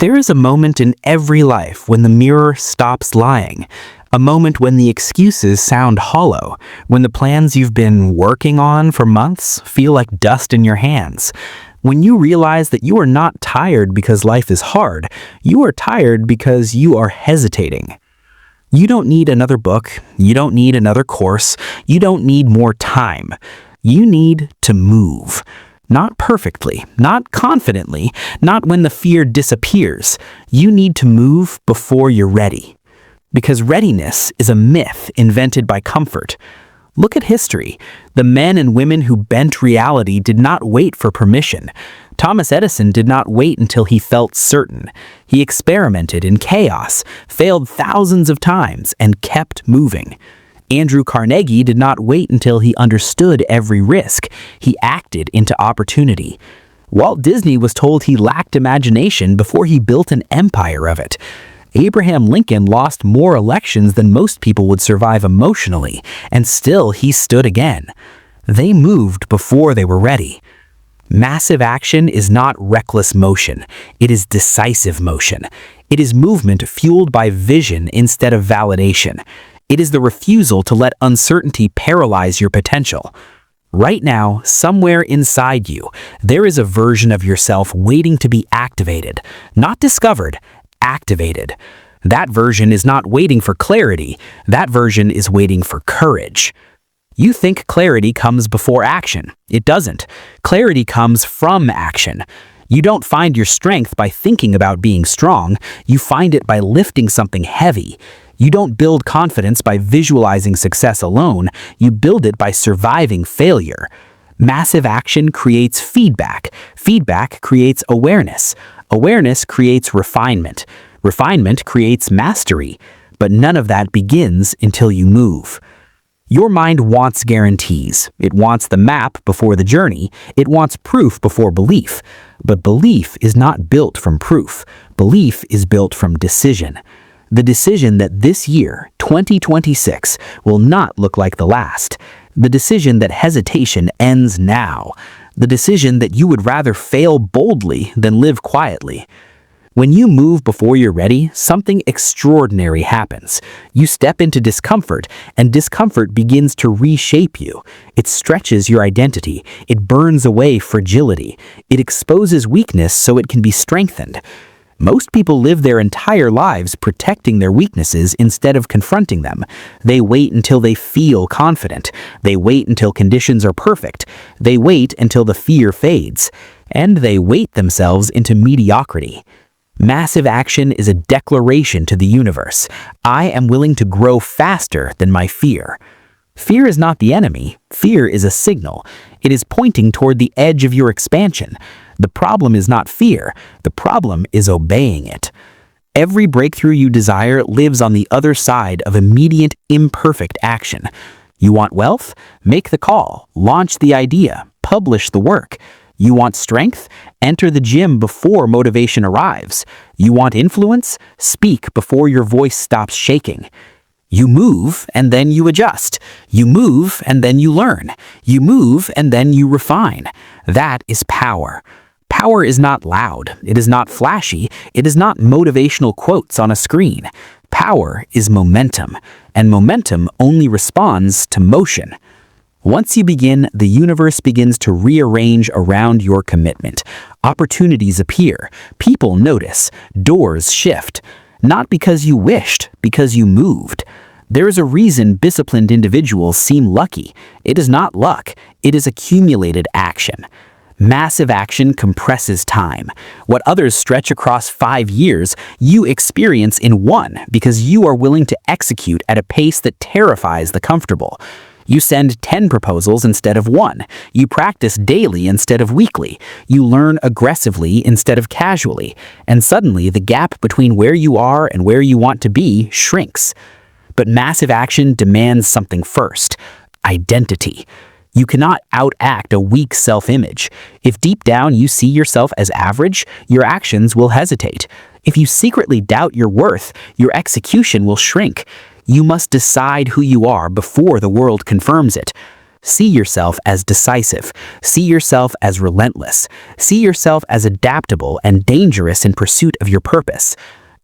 There is a moment in every life when the mirror stops lying, a moment when the excuses sound hollow, when the plans you've been working on for months feel like dust in your hands. When you realize that you are not tired because life is hard, you are tired because you are hesitating. You don't need another book, you don't need another course, you don't need more time. You need to move. Not perfectly, not confidently, not when the fear disappears. You need to move before you're ready. Because readiness is a myth invented by comfort. Look at history. The men and women who bent reality did not wait for permission. Thomas Edison did not wait until he felt certain. He experimented in chaos, failed thousands of times, and kept moving. Andrew Carnegie did not wait until he understood every risk. He acted into opportunity. Walt Disney was told he lacked imagination before he built an empire of it. Abraham Lincoln lost more elections than most people would survive emotionally, and still he stood again. They moved before they were ready. Massive action is not reckless motion. It is decisive motion. It is movement fueled by vision instead of validation. It is the refusal to let uncertainty paralyze your potential. Right now, somewhere inside you, there is a version of yourself waiting to be activated, not discovered, activated. That version is not waiting for clarity. That version is waiting for courage. You think clarity comes before action. It doesn't. Clarity comes from action. You don't find your strength by thinking about being strong. You find it by lifting something heavy. You don't build confidence by visualizing success alone. You build it by surviving failure. Massive action creates feedback. Feedback creates awareness. Awareness creates refinement. Refinement creates mastery. But none of that begins until you move. Your mind wants guarantees. It wants the map before the journey. It wants proof before belief. But belief is not built from proof. Belief is built from decision. The decision that this year, 2026, will not look like the last. The decision that hesitation ends now. The decision that you would rather fail boldly than live quietly. When you move before you're ready, something extraordinary happens. You step into discomfort, and discomfort begins to reshape you. It stretches your identity. It burns away fragility. It exposes weakness so it can be strengthened. Most people live their entire lives protecting their weaknesses instead of confronting them. They wait until they feel confident. They wait until conditions are perfect. They wait until the fear fades. And they wait themselves into mediocrity. Massive action is a declaration to the universe. I am willing to grow faster than my fear. Fear is not the enemy. Fear is a signal. It is pointing toward the edge of your expansion. The problem is not fear. The problem is obeying it. Every breakthrough you desire lives on the other side of immediate, imperfect action. You want wealth? Make the call. Launch the idea. Publish the work. You want strength? Enter the gym before motivation arrives. You want influence? Speak before your voice stops shaking. You move and then you adjust. You move and then you learn. You move and then you refine. That is power. Power is not loud. It is not flashy. It is not motivational quotes on a screen. Power is momentum, and momentum only responds to motion. Once you begin, the universe begins to rearrange around your commitment. Opportunities appear. People notice. Doors shift. Not because you wished, because you moved. There is a reason disciplined individuals seem lucky. It is not luck. It is accumulated action. Massive action compresses time. What others stretch across 5 years, you experience in 1 because you are willing to execute at a pace that terrifies the comfortable. You send 10 proposals instead of 1. You practice daily instead of weekly. You learn aggressively instead of casually. And suddenly, the gap between where you are and where you want to be shrinks. But massive action demands something first: identity. You cannot outact a weak self-image. If deep down you see yourself as average, your actions will hesitate. If you secretly doubt your worth, your execution will shrink. You must decide who you are before the world confirms it. See yourself as decisive. See yourself as relentless. See yourself as adaptable and dangerous in pursuit of your purpose.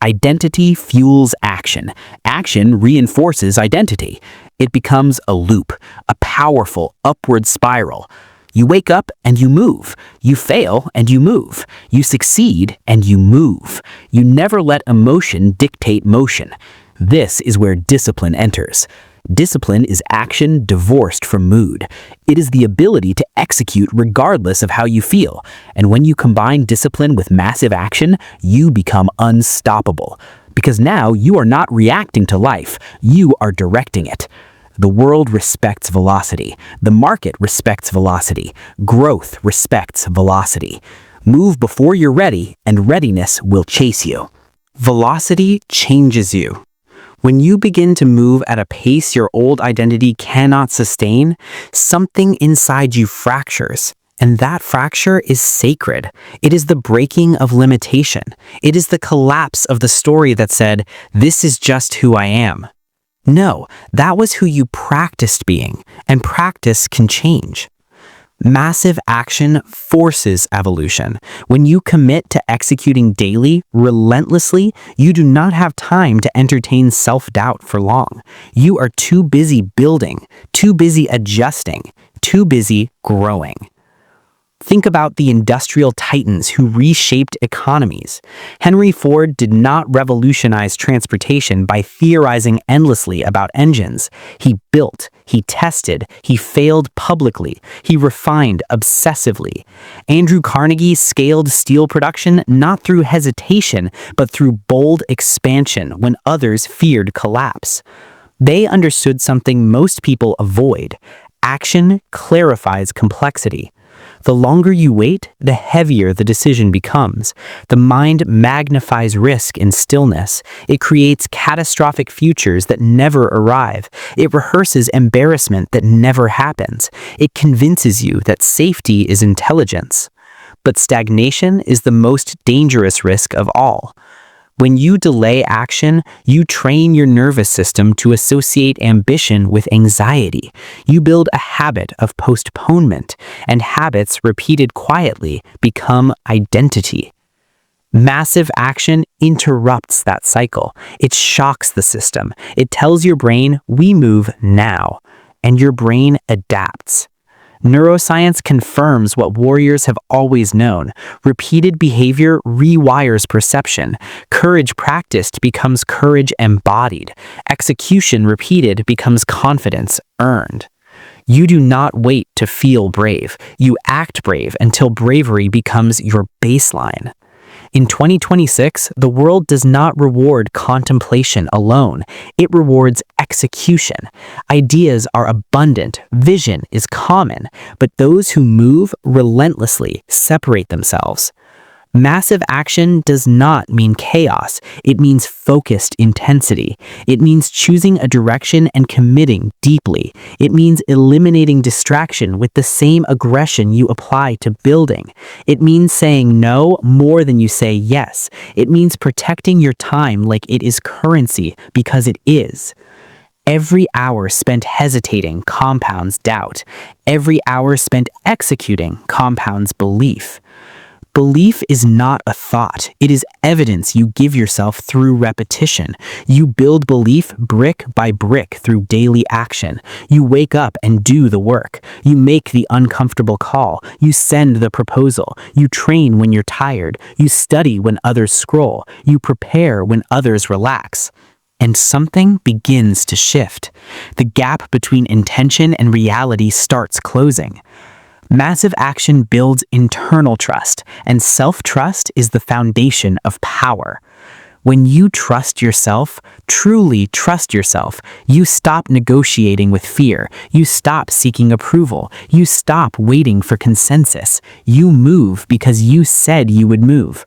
Identity fuels action. Action reinforces identity. It becomes a loop, a powerful upward spiral. You wake up and you move. You fail and you move. You succeed and you move. You never let emotion dictate motion. This is where discipline enters. Discipline is action divorced from mood. It is the ability to execute regardless of how you feel. And when you combine discipline with massive action, you become unstoppable. Because now you are not reacting to life, you are directing it. The world respects velocity. The market respects velocity. Growth respects velocity. Move before you're ready, and readiness will chase you. Velocity changes you. When you begin to move at a pace your old identity cannot sustain, something inside you fractures. And that fracture is sacred. It is the breaking of limitation. It is the collapse of the story that said, "This is just who I am." No, that was who you practiced being, and practice can change. Massive action forces evolution. When you commit to executing daily, relentlessly, you do not have time to entertain self-doubt for long. You are too busy building, too busy adjusting, too busy growing. Think about the industrial titans who reshaped economies. Henry Ford did not revolutionize transportation by theorizing endlessly about engines. He built, he tested, he failed publicly, he refined obsessively. Andrew Carnegie scaled steel production not through hesitation, but through bold expansion when others feared collapse. They understood something most people avoid. Action clarifies complexity. The longer you wait, the heavier the decision becomes. The mind magnifies risk in stillness. It creates catastrophic futures that never arrive. It rehearses embarrassment that never happens. It convinces you that safety is intelligence. But stagnation is the most dangerous risk of all. When you delay action, you train your nervous system to associate ambition with anxiety. You build a habit of postponement, and habits repeated quietly become identity. Massive action interrupts that cycle. It shocks the system. It tells your brain, "We move now," and your brain adapts. Neuroscience confirms what warriors have always known. Repeated behavior rewires perception. Courage practiced becomes courage embodied. Execution repeated becomes confidence earned. You do not wait to feel brave. You act brave until bravery becomes your baseline. In 2026, the world does not reward contemplation alone. It rewards execution. Ideas are abundant, vision is common, but those who move relentlessly separate themselves. Massive action does not mean chaos. It means focused intensity. It means choosing a direction and committing deeply. It means eliminating distraction with the same aggression you apply to building. It means saying no more than you say yes. It means protecting your time like it is currency, because it is. Every hour spent hesitating compounds doubt. Every hour spent executing compounds belief. Belief is not a thought. It is evidence you give yourself through repetition. You build belief brick by brick through daily action. You wake up and do the work. You make the uncomfortable call. You send the proposal. You train when you're tired. You study when others scroll. You prepare when others relax. And something begins to shift. The gap between intention and reality starts closing. Massive action builds internal trust, and self-trust is the foundation of power. When you trust yourself, truly trust yourself, you stop negotiating with fear. You stop seeking approval. You stop waiting for consensus. You move because you said you would move.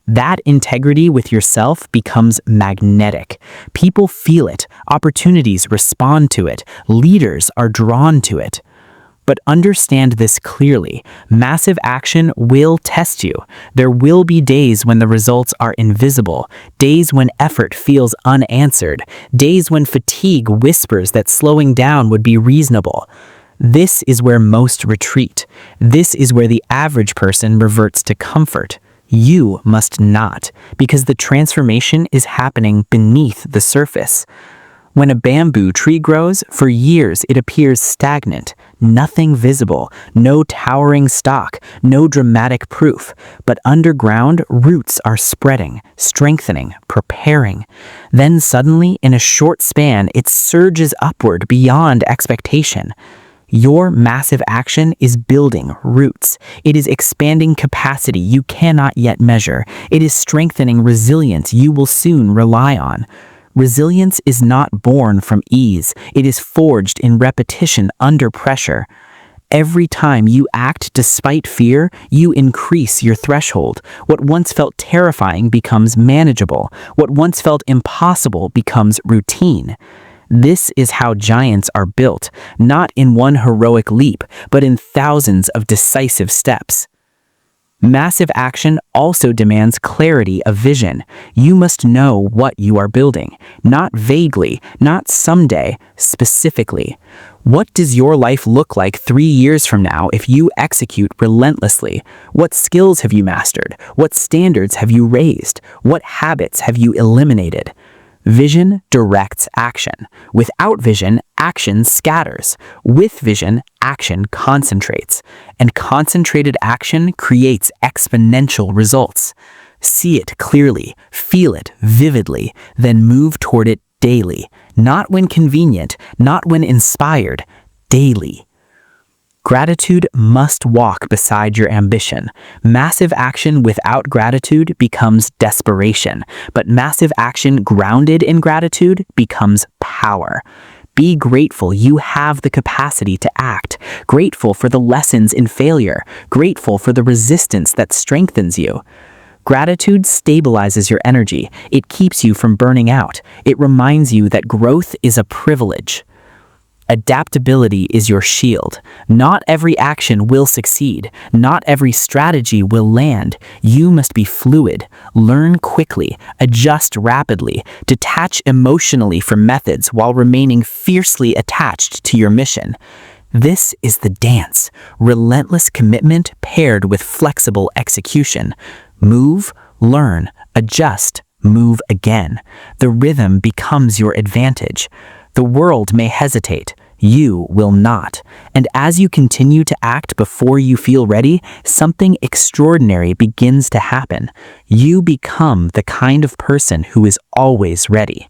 That integrity with yourself becomes magnetic. People feel it. Opportunities respond to it. Leaders are drawn to it. But understand this clearly. Massive action will test you. There will be days when the results are invisible, days when effort feels unanswered, days when fatigue whispers that slowing down would be reasonable. This is where most retreat. This is where the average person reverts to comfort. You must not, because the transformation is happening beneath the surface. When a bamboo tree grows, for years it appears stagnant, nothing visible, no towering stalk, no dramatic proof, but underground roots are spreading, strengthening, preparing. Then suddenly, in a short span, it surges upward beyond expectation. Your massive action is building roots. It is expanding capacity you cannot yet measure. It is strengthening resilience you will soon rely on. Resilience is not born from ease. It is forged in repetition under pressure. Every time you act despite fear, you increase your threshold. What once felt terrifying becomes manageable. What once felt impossible becomes routine. This is how giants are built, not in one heroic leap, but in thousands of decisive steps. Massive action also demands clarity of vision. You must know what you are building, not vaguely, not someday, specifically. What does your life look like 3 years from now if you execute relentlessly? What skills have you mastered? What standards have you raised? What habits have you eliminated? Vision directs action. Without vision, action scatters. With vision, action concentrates. And concentrated action creates exponential results. See it clearly, feel it vividly, then move toward it daily. Not when convenient, not when inspired, daily. Gratitude must walk beside your ambition. Massive action without gratitude becomes desperation, but massive action grounded in gratitude becomes power. Be grateful you have the capacity to act, grateful for the lessons in failure, grateful for the resistance that strengthens you. Gratitude stabilizes your energy. It keeps you from burning out. It reminds you that growth is a privilege. Adaptability is your shield. Not every action will succeed. Not every strategy will land. You must be fluid, learn quickly, adjust rapidly, detach emotionally from methods while remaining fiercely attached to your mission. This is the dance, relentless commitment paired with flexible execution. Move, learn, adjust, move again. The rhythm becomes your advantage. The world may hesitate. You will not. And as you continue to act before you feel ready, something extraordinary begins to happen. You become the kind of person who is always ready.